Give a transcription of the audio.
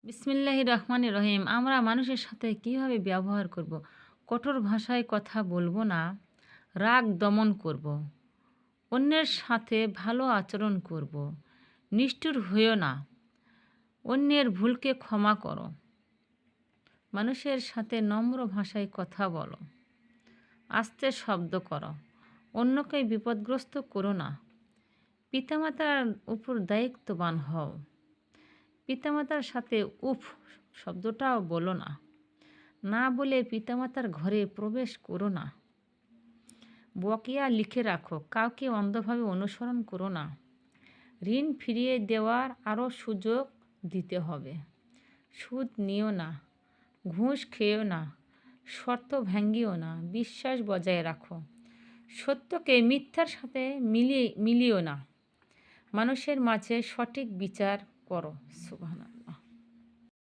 বিসমিল্লাহির রহমানির রহিম। আমরা মানুষের সাথে কিভাবে ব্যবহার করব? কঠোর ভাষায় কথা বলবো না, রাগ দমন করব, অন্যের সাথে ভালো আচরণ করব, নিষ্ঠুর হইও না, অন্যের ভুলকে ক্ষমা করো, মানুষের সাথে নম্র ভাষায় কথা বলো, আস্তে শব্দ করো, অন্যকে বিপদগ্রস্ত করো না, পিতামাতার উপর দায়িত্ববান হও, পিতামাতার সাথে উফ শব্দটাও বলো না, না বলে পিতামাতার ঘরে প্রবেশ করো না, বকেয়া লিখে রাখো, কাউকে অন্ধভাবে অনুসরণ করো না, ঋণ ফিরিয়ে দেওয়ার আরও সুযোগ দিতে হবে, সুদ নিও না, ঘুষ খেও না, শর্ত ভাঙ্গিও না, বিশ্বাস বজায় রাখো, সত্যকে মিথ্যার সাথে মিলিও না, মানুষের মাঝে সঠিক বিচার করো। সুবহানাল্লাহ।